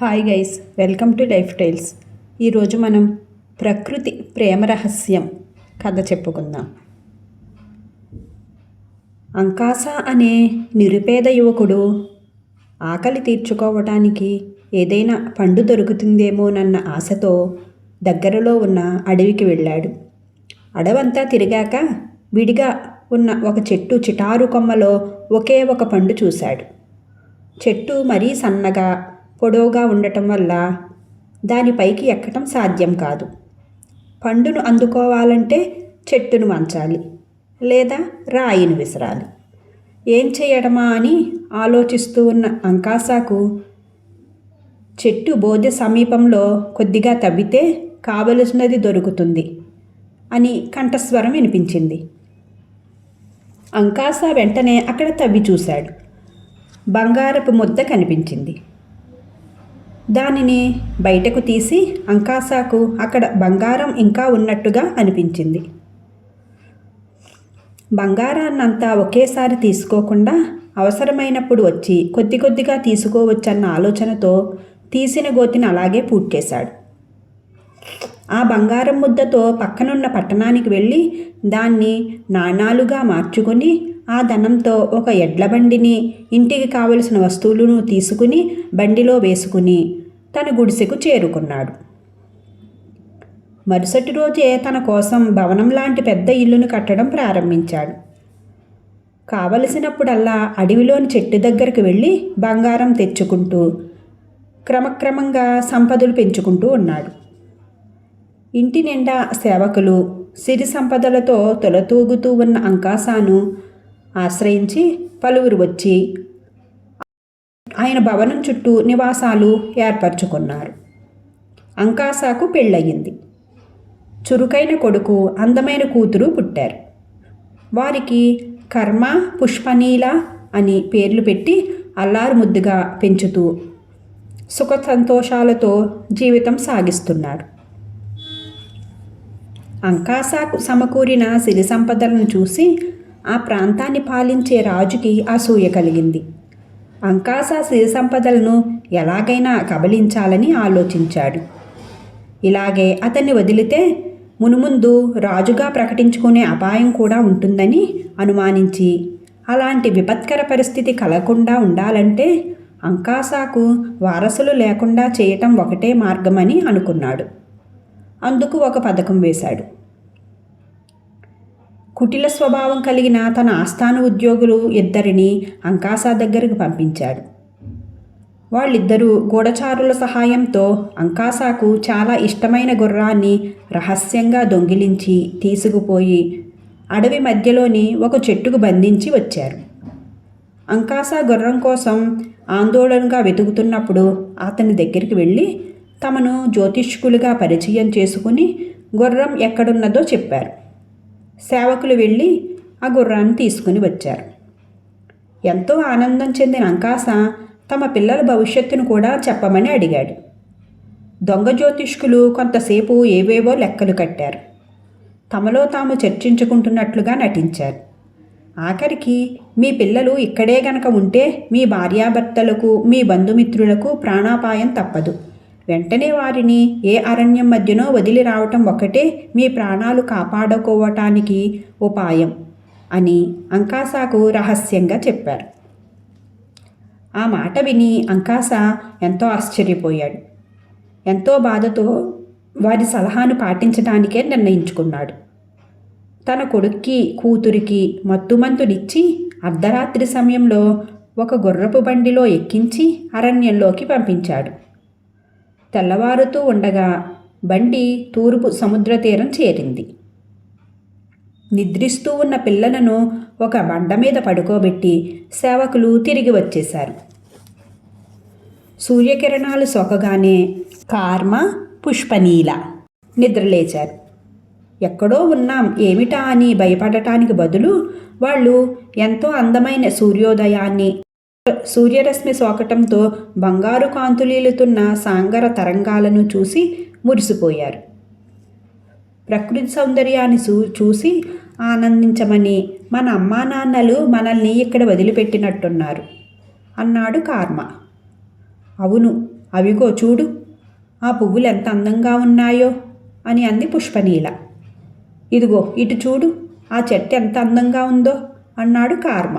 Hi guys, welcome to life styles. ఈరోజు మనం ప్రకృతి ప్రేమ రహస్యం కథ చెప్పుకుందాం. అంకాస అనే నిరుపేద యువకుడు ఆకలి తీర్చుకోవటానికి ఏదైనా పండు దొరుకుతుందేమోనన్న ఆశతో దగ్గరలో ఉన్న అడవికి వెళ్ళాడు. అడవంతా తిరిగాక విడిగా ఉన్న ఒక చెట్టు చిటారు కొమ్మలో ఒకే ఒక పండు చూశాడు. చెట్టు మరీ సన్నగా పొడవుగా ఉండటం వల్ల దానిపైకి ఎక్కటం సాధ్యం కాదు. పండును అందుకోవాలంటే చెట్టును వంచాలి లేదా రాయిని విసరాలి. ఏం చేయడమా అని ఆలోచిస్తూ ఉన్న అంకాసాకు చెట్టు బోధ సమీపంలో కొద్దిగా తవ్వితే కావలసినది దొరుకుతుంది అని కంఠస్వరం వినిపించింది. అంకాస వెంటనే అక్కడ తవ్వి చూశాడు. బంగారపు ముద్ద కనిపించింది. దానిని బయటకు తీసి అంకాసాకు అక్కడ బంగారం ఇంకా ఉన్నట్టుగా అనిపించింది. బంగారాన్నంతా ఒకేసారి తీసుకోకుండా అవసరమైనప్పుడు వచ్చి కొద్ది కొద్దిగా తీసుకోవచ్చన్న ఆలోచనతో తీసిన గోతిని అలాగే పూడ్చేశాడు. ఆ బంగారం ముద్దతో పక్కనున్న పట్టణానికి వెళ్ళి దాన్ని నాణాలుగా మార్చుకొని ఆ ధనంతో ఒక ఎడ్ల బండిని, ఇంటికి కావలసిన వస్తువులను తీసుకుని బండిలో వేసుకుని తన గుడిసెకు చేరుకున్నాడు. మరుసటి రోజే తన కోసం భవనం లాంటి పెద్ద ఇల్లును కట్టడం ప్రారంభించాడు. కావలసినప్పుడల్లా అడవిలోని చెట్టు దగ్గరకు వెళ్ళి బంగారం తెచ్చుకుంటూ క్రమక్రమంగా సంపదలు పెంచుకుంటూ ఉన్నాడు. ఇంటి నిండా సేవకులు సిరి సంపదలతో తొలతూగుతూ ఉన్న అంకాసాను ఆశ్రయించి పలువురు వచ్చి ఆయన భవనం చుట్టూ నివాసాలు ఏర్పరచుకున్నారు. అంకాసాకు పెళ్ళయింది. చురుకైన కొడుకు, అందమైన కూతురు పుట్టారు. వారికి కర్మ, పుష్పనీల అని పేర్లు పెట్టి అల్లారు ముద్దుగా పెంచుతూ సుఖ సంతోషాలతో జీవితం సాగిస్తున్నారు. అంకాసాకు సమకూరిన సిరి సంపదలను చూసి ఆ ప్రాంతాన్ని పాలించే రాజుకి అసూయ కలిగింది. అంకాస సిరి సంపదలను ఎలాగైనా కబళించాలని ఆలోచించాడు. ఇలాగే అతన్ని వదిలితే మునుముందు రాజుగా ప్రకటించుకునే అపాయం కూడా ఉంటుందని అనుమానించి అలాంటి విపత్కర పరిస్థితి కలగకుండా ఉండాలంటే అంకాసాకు వారసులు లేకుండా చేయటం ఒకటే మార్గమని అనుకున్నాడు. అందుకు ఒక పథకం వేశాడు. కుటిల స్వభావం కలిగిన తన ఆస్థాన ఉద్యోగులు ఇద్దరిని అంకాస దగ్గరకు పంపించాడు. వాళ్ళిద్దరూ గూఢచారుల సహాయంతో అంకాసాకు చాలా ఇష్టమైన గుర్రాన్ని రహస్యంగా దొంగిలించి తీసుకుపోయి అడవి మధ్యలోని ఒక చెట్టుకు బంధించి వచ్చారు. అంకాస గుర్రం కోసం ఆందోళనగా వెతుకుతున్నప్పుడు అతని దగ్గరికి వెళ్ళి తమను జ్యోతిష్కులుగా పరిచయం చేసుకుని గుర్రం ఎక్కడున్నదో చెప్పారు. సేవకులు వెళ్ళి ఆ గుర్రాన్ని తీసుకుని వచ్చారు. ఎంతో ఆనందం చెందిన అంకాస తమ పిల్లల భవిష్యత్తును కూడా చెప్పమని అడిగాడు. దొంగ జ్యోతిష్కులు కొంతసేపు ఏవేవో లెక్కలు కట్టారు. తమలో తాము చర్చించుకుంటున్నట్లుగా నటించారు. ఆఖరికి మీ పిల్లలు ఇక్కడే గనక ఉంటే మీ భార్యాభర్తలకు, మీ బంధుమిత్రులకు ప్రాణాపాయం తప్పదు. వెంటనే వారిని ఏ అరణ్యం మధ్యనో వదిలి రావటం ఒక్కటే మీ ప్రాణాలు కాపాడుకోవటానికి ఉపాయం అని అంకాసాకు రహస్యంగా చెప్పారు. ఆ మాట విని అంకాస ఎంతో ఆశ్చర్యపోయాడు. ఎంతో బాధతో వారి సలహాను పాటించడానికే నిర్ణయించుకున్నాడు. తన కొడుక్కి, కూతురికి మత్తుమంతునిచ్చి అర్ధరాత్రి సమయంలో ఒక గుర్రపు బండిలో ఎక్కించి అరణ్యంలోకి పంపించాడు. తెల్లవారుతూ ఉండగా బండి తూర్పు సముద్ర తీరం చేరింది. నిద్రిస్తూ ఉన్న పిల్లలను ఒక బండ మీద పడుకోబెట్టి సేవకులు తిరిగి వచ్చేశారు. సూర్యకిరణాలు సోకగానే కార్మ, పుష్పనీల నిద్రలేచారు. ఎక్కడో ఉన్నాం ఏమిటా అని భయపడటానికి బదులు వాళ్ళు ఎంతో అందమైన సూర్యోదయాన్ని, సూర్యరశ్మి సోకటంతో బంగారు కాంతులీలుతున్న సాగర తరంగాలను చూసి మురిసిపోయారు. ప్రకృతి సౌందర్యాన్ని చూసి ఆనందించమని మన అమ్మా నాన్నలు మనల్ని ఇక్కడ వదిలిపెట్టినట్టున్నారు అన్నాడు కార్మ. అవును, అవిగో చూడు, ఆ పువ్వులు ఎంత అందంగా ఉన్నాయో అని అంది పుష్పనీల. ఇదిగో ఇటు చూడు, ఆ చెట్టు ఎంత అందంగా ఉందో అన్నాడు కార్మ,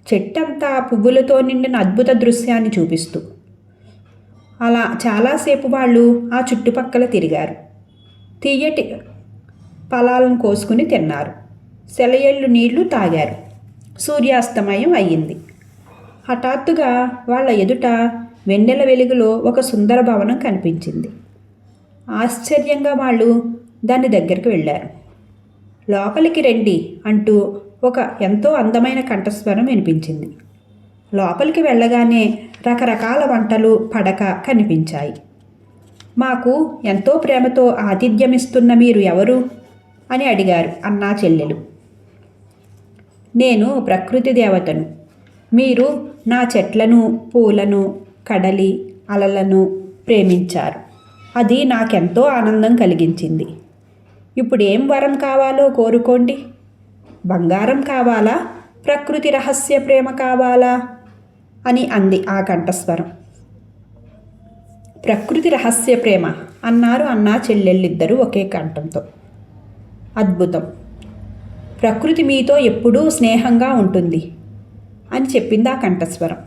చెట్టంతా పువ్వులతో నిండిన అద్భుత దృశ్యాన్ని చూపిస్తూ. అలా చాలాసేపు వాళ్ళు ఆ చుట్టుపక్కల తిరిగారు. తీయటి ఫలాలను కోసుకుని తిన్నారు. సెలయేళ్ళు నీళ్లు తాగారు. సూర్యాస్తమయం అయ్యింది. హఠాత్తుగా వాళ్ళ ఎదుట వెన్నెల వెలుగులో ఒక సుందర భవనం కనిపించింది. ఆశ్చర్యంగా వాళ్ళు దాని దగ్గరికి వెళ్ళారు. లోపలికి రండి అంటూ ఒక ఎంతో అందమైన కంఠస్వరం వినిపించింది. లోపలికి వెళ్ళగానే రకరకాల వంటలు, పడక కనిపించాయి. మాకు ఎంతో ప్రేమతో ఆతిథ్యమిస్తున్న మీరు ఎవరు అని అడిగారు అన్నా చెల్లెలు. నేను ప్రకృతి దేవతను. మీరు నా చెట్లను, పూలను, కడలి, అలలను ప్రేమించారు. అది నాకెంతో ఆనందం కలిగించింది. ఇప్పుడు ఏం వరం కావాలో కోరుకోండి. బంగారం కావాలా, ప్రకృతి రహస్య ప్రేమ కావాలా అని అంది ఆ కంఠస్వరం. ప్రకృతి రహస్య ప్రేమ అన్నారు అన్నా చెల్లెళ్ళిద్దరూ ఒకే కంఠంతో. అద్భుతం. ప్రకృతి మీతో ఎప్పుడూ స్నేహంగా ఉంటుంది అని చెప్పింది ఆ కంఠస్వరం.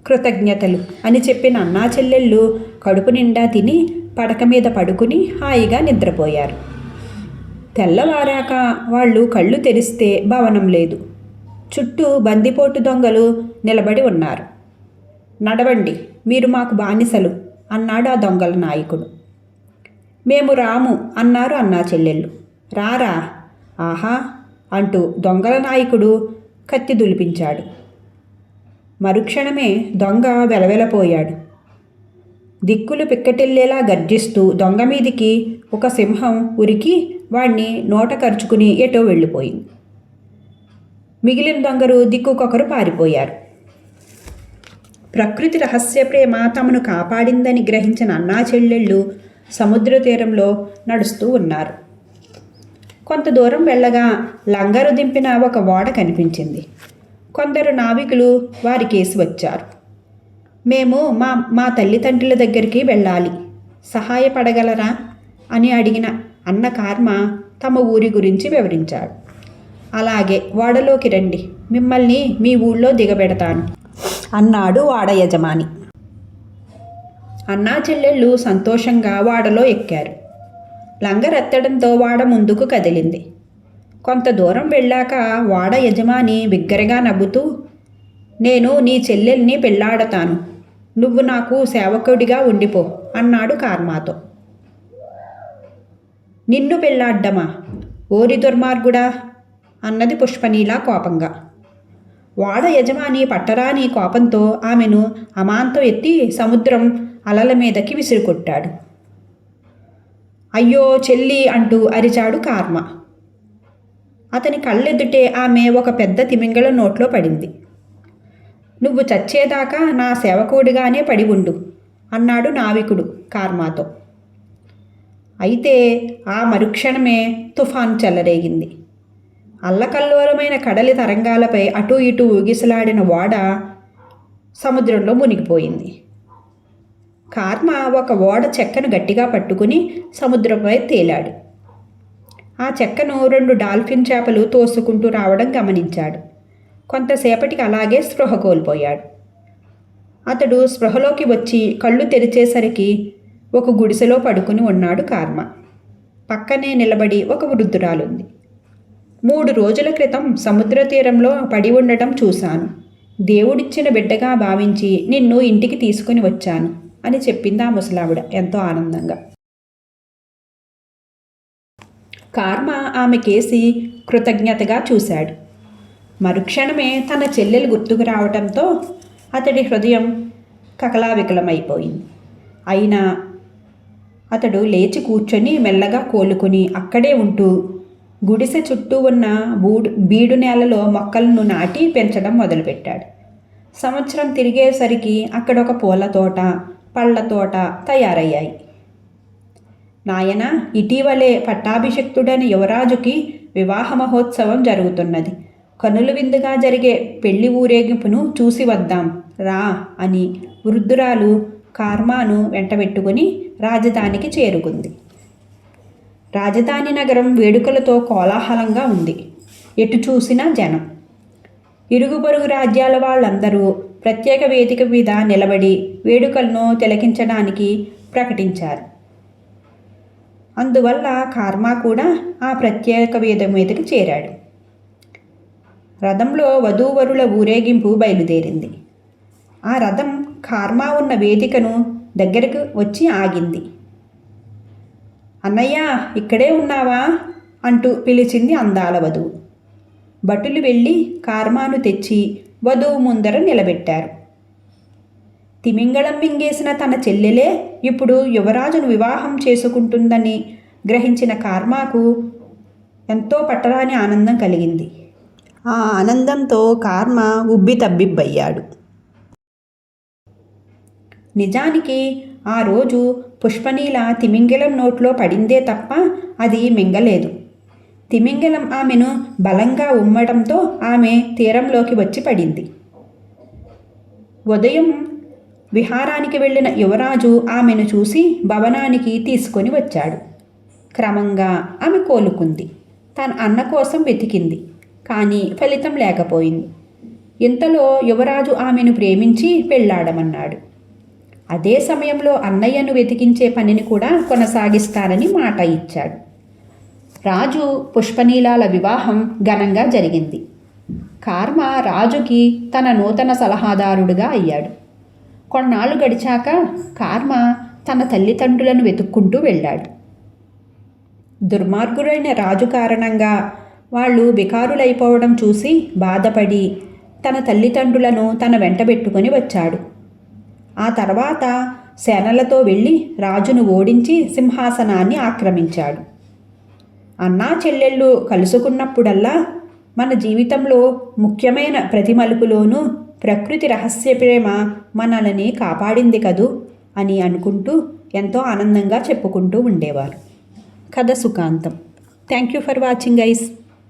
కృతజ్ఞతలు అని చెప్పిన అన్నా చెల్లెళ్ళు కడుపు నిండా తిని పడక మీద పడుకుని హాయిగా నిద్రపోయారు. తెల్లవారాక వాళ్ళు కళ్ళు తెరిస్తే భవనం లేదు. చుట్టూ బందిపోటు దొంగలు నిలబడి ఉన్నారు. నడవండి, మీరు మాకు బానిసలు అన్నాడు ఆ దొంగల నాయకుడు. మేము రాము అన్నారు అన్నా చెల్లెళ్ళు. రారా, ఆహా అంటూ దొంగల నాయకుడు కత్తి దులిపించాడు. మరుక్షణమే దొంగ వెలవెలపోయాడు. దిక్కులు పిక్కటిల్లేలా గర్జిస్తూ దొంగ మీదికి ఒక సింహం ఉరికి వాణ్ణి నోట కరుచుకుని ఎటో వెళ్ళిపోయింది. మిగిలిన దొంగలు దిక్కుకొకరు పారిపోయారు. ప్రకృతి రహస్య ప్రేమ తమను కాపాడిందని గ్రహించిన అన్నా చెల్లెళ్ళు సముద్ర తీరంలో నడుస్తూ ఉన్నారు. కొంత దూరం వెళ్ళగా లంగరు దింపిన ఒక ఓడ కనిపించింది. కొందరు నావికులు వారి కేసి వచ్చారు. మేము మా తల్లిదండ్రుల దగ్గరికి వెళ్ళాలి, సహాయపడగలరా అని అడిగిన అన్న కార్మ తమ ఊరి గురించి వివరించాడు. అలాగే, ఓడలోకి రండి, మిమ్మల్ని మీ ఊళ్ళో దిగబెడతాను అన్నాడు వాడ యజమాని. అన్నా చెల్లెళ్ళు సంతోషంగా వాడలో ఎక్కారు. లంగరెత్తడంతో వాడ ముందుకు కదిలింది. కొంత దూరం వెళ్ళాక వాడ యజమాని బిగ్గరగా నవ్వుతూ, నేను నీ చెల్లెల్ని పెళ్ళాడతాను, నువ్వు నాకు సేవకుడిగా ఉండిపో అన్నాడు కార్మాతో. నిన్ను పెళ్ళాడ్డమా, ఓరి దుర్మార్గుడా అన్నది పుష్పనీల కోపంగా. వాడ యజమాని పట్టరాని కోపంతో ఆమెను అమాంతం ఎత్తి సముద్రం అలల మీదకి విసిరికొట్టాడు. అయ్యో చెల్లి అంటూ అరిచాడు కార్మ. అతని కళ్ళెదుటే ఆమె ఒక పెద్ద తిమింగళ నోట్లో పడింది. నువ్వు చచ్చేదాకా నా సేవకుడిగానే పడి ఉండు అన్నాడు నావికుడు కార్మాతో. అయితే ఆ మరుక్షణమే తుఫాను చెలరేగింది. అల్లకల్లోలమైన కడలి తరంగాలపై అటూ ఇటూ ఊగిసలాడిన ఓడ సముద్రంలో మునిగిపోయింది. కార్మ ఒక ఓడ చెక్కను గట్టిగా పట్టుకుని సముద్రంపై తేలాడు. ఆ చెక్కను 2 డాల్ఫిన్ చేపలు తోసుకుంటూ రావడం గమనించాడు. కొంతసేపటికి అలాగే స్పృహ కోల్పోయాడు. అతడు స్పృహలోకి వచ్చి కళ్ళు తెరిచేసరికి ఒక గుడిసెలో పడుకుని ఉన్నాడు కార్మ. పక్కనే నిలబడి ఒక వృద్ధురాలుంది. 3 రోజుల క్రితం సముద్ర తీరంలో పడి ఉండటం చూశాను. దేవుడిచ్చిన బిడ్డగా భావించి నిన్ను ఇంటికి తీసుకుని వచ్చాను అని చెప్పింది ఆ ముసలావిడ ఎంతో ఆనందంగా. కార్మ ఆమె కేసి కృతజ్ఞతగా చూశాడు. మరుక్షణమే తన చెల్లెలు గుర్తుకు రావటంతో అతడి హృదయం కకలావికలమైపోయింది. అయినా అతడు లేచి కూర్చొని మెల్లగా కోలుకుని అక్కడే ఉంటూ గుడిసె చుట్టూ ఉన్న బీడు నేలలో మొక్కలను నాటి పెంచడం మొదలుపెట్టాడు. సంవత్సరం తిరిగేసరికి అక్కడ ఒక పూల తోట, పళ్ళ తోట తయారయ్యాయి. నాయన, ఇటీవలే పట్టాభిషిక్తుడైన యువరాజుకి వివాహ మహోత్సవం జరుగుతున్నది. కనుల విందుగా జరిగే పెళ్లి ఊరేగింపును చూసి వద్దాం రా అని వృద్ధురాలు కార్మాను వెంటబెట్టుకుని రాజధానికి చేరుకుంది. రాజధాని నగరం వేడుకలతో కోలాహలంగా ఉంది. ఎటు చూసినా జనం. ఇరుగు పొరుగు రాజ్యాల వాళ్ళందరూ ప్రత్యేక వేదిక మీద నిలబడి వేడుకలను తిలకించడానికి ప్రకటించారు. అందువల్ల కార్మా కూడా ఆ ప్రత్యేక వేదిక మీదకి చేరాడు. రథంలో వధూవరుల ఊరేగింపు బయలుదేరింది. ఆ రథం కార్మా ఉన్న వేదికను దగ్గరకు వచ్చి ఆగింది. అన్నయ్య, ఇక్కడే ఉన్నావా అంటూ పిలిచింది అందాల వధువు. భటులు వెళ్ళి కార్మాను తెచ్చి వధువు ముందర నిలబెట్టారు. తిమింగళం మింగేసిన తన చెల్లెలే ఇప్పుడు యువరాజును వివాహం చేసుకుంటుందని గ్రహించిన కార్మాకు ఎంతో పట్టరాని ఆనందం కలిగింది. ఆ ఆనందంతో కార్మా ఉబ్బి తబ్బిబ్బయ్యాడు. నిజానికి ఆ రోజు పుష్పనీల తిమింగలం నోట్లో పడిందే తప్ప అది మింగలేదు. తిమింగలం ఆమెను బలంగా ఉమ్మడంతో ఆమె తీరంలోకి వచ్చి పడింది. ఉదయం విహారానికి వెళ్ళిన యువరాజు ఆమెను చూసి భవనానికి తీసుకొని వచ్చాడు. క్రమంగా ఆమె కోలుకుంది. తన అన్న కోసం వెతికింది, కానీ ఫలితం లేకపోయింది. ఇంతలో యువరాజు ఆమెను ప్రేమించి పెళ్ళాడమన్నాడు. అదే సమయంలో అన్నయ్యను వెతికించే పనిని కూడా కొనసాగిస్తానని మాట ఇచ్చాడు. రాజు పుష్పనీలాల వివాహం ఘనంగా జరిగింది. కార్మా రాజుకి తన నూతన సలహాదారుడుగా అయ్యాడు. కొన్నాళ్ళు గడిచాక కార్మా తన తల్లిదండ్రులను వెతుక్కుంటూ వెళ్ళాడు. దుర్మార్గుడైన రాజు కారణంగా వాళ్ళు వికారులైపోవడం చూసి బాధపడి తన తల్లిదండ్రులను తన వెంటబెట్టుకొని వచ్చాడు. ఆ తర్వాత సేనలతో వెళ్ళి రాజును ఓడించి సింహాసనాన్ని ఆక్రమించాడు. అన్నా చెల్లెళ్ళు కలుసుకున్నప్పుడల్లా మన జీవితంలో ముఖ్యమైన ప్రతి మలుపులోనూ ప్రకృతి రహస్య ప్రేమ మనల్ని కాపాడింది కదూ అని అనుకుంటూ ఎంతో ఆనందంగా చెప్పుకుంటూ ఉండేవారు. కథ సుఖాంతం. Thank you for watching guys.